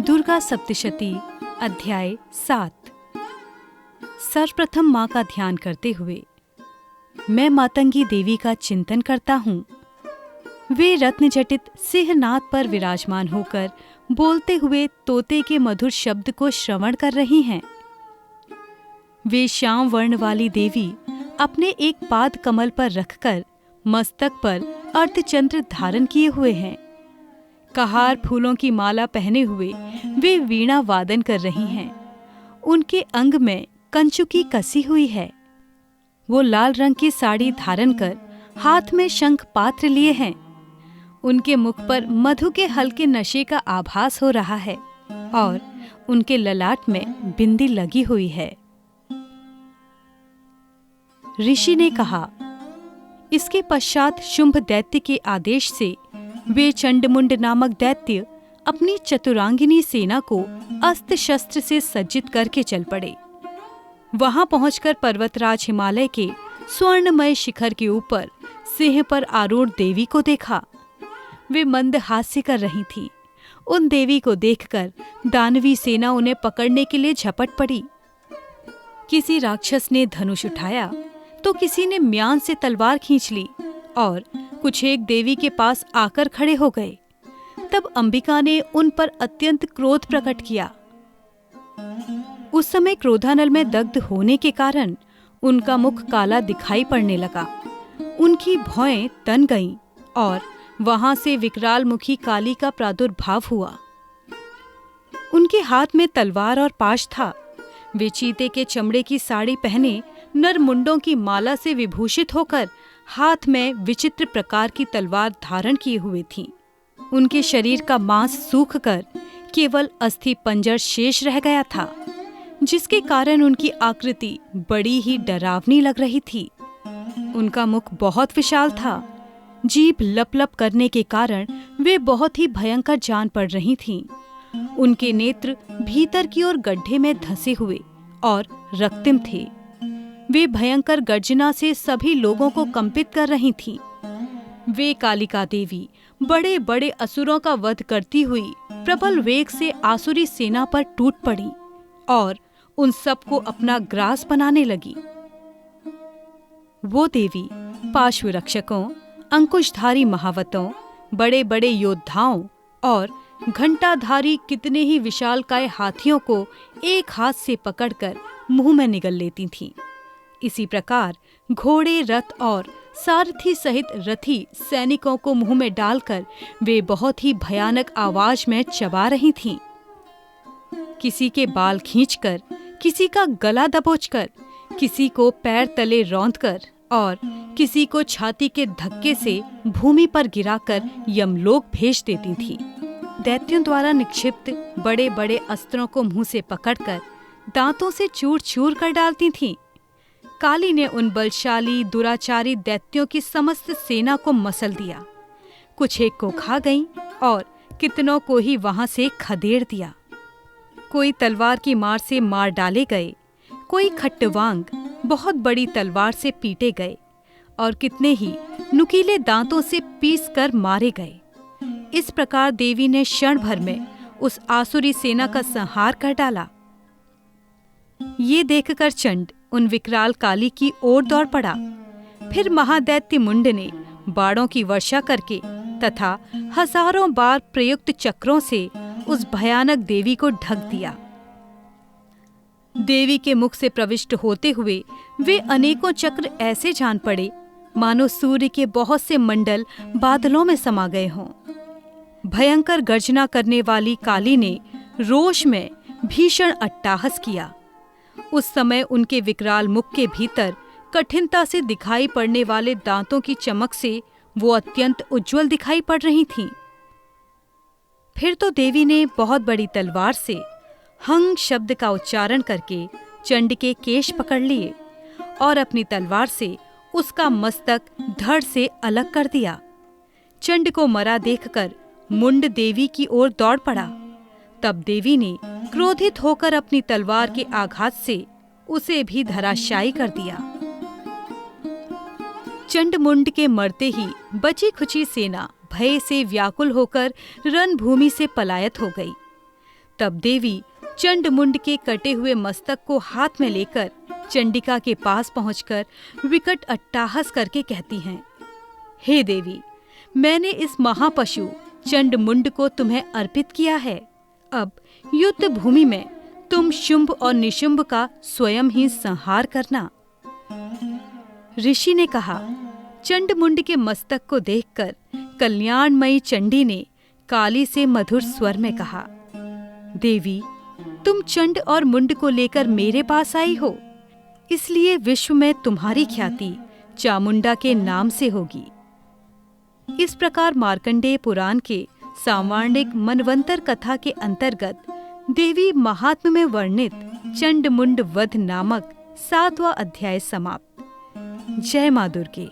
दुर्गा सप्तशती अध्याय 7। सर्वप्रथम माँ का ध्यान करते हुए मैं मातंगी देवी का चिंतन करता हूँ। वे रत्नजटित सिंहनाद पर विराजमान होकर बोलते हुए तोते के मधुर शब्द को श्रवण कर रही हैं। वे श्याम वर्ण वाली देवी अपने एक पाद कमल पर रखकर मस्तक पर अर्धचंद्र धारण किए हुए हैं। कहार फूलों की माला पहने हुए वे वीणा वादन कर रही हैं। उनके अंग में कंचुकी कसी हुई है। वो लाल रंग की साड़ी धारण कर हाथ में शंख पात्र लिए हैं। उनके मुख पर मधु के हल्के नशे का आभास हो रहा है और उनके ललाट में बिंदी लगी हुई है। ऋषि ने कहा, इसके पश्चात शुंभ दैत्य के आदेश से वे चंडमुंड नामक दैत्य अपनी चतुरांगिनी सेना को अस्त्र शस्त्र से सज्जित करके चल पड़े। वहां पहुंचकर पर्वतराज हिमालय के स्वर्णमय शिखर के ऊपर सिंह पर आरूढ़ देवी को देखा। वे मंद हास्य कर रही थी। उन देवी को देखकर दानवी सेना उन्हें पकड़ने के लिए झपट पड़ी। किसी राक्षस ने धनुष उठाया तो किसी ने म्यान से तलवार खींच ली और कुछ एक देवी के पास आकर खड़े हो गए। तब अंबिका ने उन पर अत्यंत क्रोध प्रकट किया। उस समय क्रोधानल में दग्ध होने के कारण उनका मुख काला दिखाई पड़ने लगा। उनकी भौएं तन गईं और वहां से विकराल मुखी काली का प्रादुर्भाव हुआ। उनके हाथ में तलवार और पाश था। वे चीते के चमड़े की साड़ी पहने नर मुंडों की माला से विभूषित होकर हाथ में विचित्र प्रकार की तलवार धारण किए हुए थीं। उनके शरीर का मांस सूखकर केवल अस्थि पंजर शेष रह गया था, जिसके कारण उनकी आकृति बड़ी ही डरावनी लग रही थी। उनका मुख बहुत विशाल था। जीभ लप-लप करने के कारण वे बहुत ही भयंकर जान पड़ रही थीं। उनके नेत्र भीतर की ओर गड्ढे में धंसे हुए और रक्तिम थे। वे भयंकर गर्जना से सभी लोगों को कंपित कर रही थीं। वे कालिका देवी बड़े बड़े असुरों का वध करती हुई प्रबल वेग से आसुरी सेना पर टूट पड़ी और उन सबको अपना ग्रास बनाने लगी। वो देवी पार्श्व रक्षकों, अंकुशधारी महावतों, बड़े बड़े योद्धाओं और घंटाधारी कितने ही विशालकाय हाथियों को एक हाथ से पकड़कर मुंह में निगल लेती थीं। इसी प्रकार घोड़े, रथ और सारथी सहित रथी सैनिकों को मुंह में डालकर वे बहुत ही भयानक आवाज में चबा रही थीं। किसी के बाल खींचकर, किसी का गला दबोचकर, किसी को पैर तले रौंदकर और किसी को छाती के धक्के से भूमि पर गिराकर यमलोक भेज देती थीं। दैत्यों द्वारा निक्षिप्त बड़े बड़े अस्त्रों को मुंह से पकड़कर दांतों से चूर चूर कर डालती थीं। काली ने उन बलशाली दुराचारी दैत्यों की समस्त सेना को मसल दिया। कुछ एक को खा गईं और कितनों को ही वहां से खदेड़ दिया। कोई तलवार की मार से मार डाले गए, कोई खट्टवांग बहुत बड़ी तलवार से पीटे गए और कितने ही नुकीले दांतों से पीस कर मारे गए। इस प्रकार देवी ने क्षण भर में उस आसुरी सेना का संहार कर डाला। ये देखकर चंड उन विकराल काली की ओर दौड़ पड़ा। फिर महादैत्य मुंड ने बाणों की वर्षा करके तथा हजारों बार प्रयुक्त चक्रों से उस भयानक देवी को ढक दिया। देवी के मुख से प्रविष्ट होते हुए वे अनेकों चक्र ऐसे जान पड़े मानो सूर्य के बहुत से मंडल बादलों में समा गए हों। भयंकर गर्जना करने वाली काली ने रोष में भीषण अट्टहास किया। उस समय उनके विकराल मुख के भीतर कठिनता से दिखाई पड़ने वाले दांतों की चमक से वो अत्यंत उज्जवल दिखाई पड़ रही थीं। फिर तो देवी ने बहुत बड़ी तलवार से हंग शब्द का उच्चारण करके चंड के केश पकड़ लिए और अपनी तलवार से उसका मस्तक धड़ से अलग कर दिया। चंड को मरा देखकर मुंड देवी की ओर दौड़ पड़ा। तब देवी ने क्रोधित होकर अपनी तलवार के आघात से उसे भी धराशायी कर दिया। चंडमुंड के मरते ही बची खुची सेना भय से व्याकुल होकर रणभूमि से पलायत हो गई। तब देवी चंड मुंड के कटे हुए मस्तक को हाथ में लेकर चंडिका के पास पहुंचकर विकट अट्टहास करके कहती हैं, हे देवी, मैंने इस महापशु चंड मुंड को तुम्हें अर्पित किया है। अब युद्ध भूमि में तुम शुंभ और निशुंभ का स्वयं ही संहार करना। ऋषि ने कहा। चंड मुंड के मस्तक को देखकर कल्याणमयी चंडी ने काली से मधुर स्वर में कहा, देवी, तुम चंड और मुंड को लेकर मेरे पास आई हो, इसलिए विश्व में तुम्हारी ख्याति चामुंडा के नाम से होगी। इस प्रकार मार्कंडेय पुराण के सांवार्णिक मनवंतर कथा के अंतर्गत देवी महात्म्य में वर्णित चंड मुंड वध नामक 7वां अध्याय समाप्त। जय मां दुर्गे।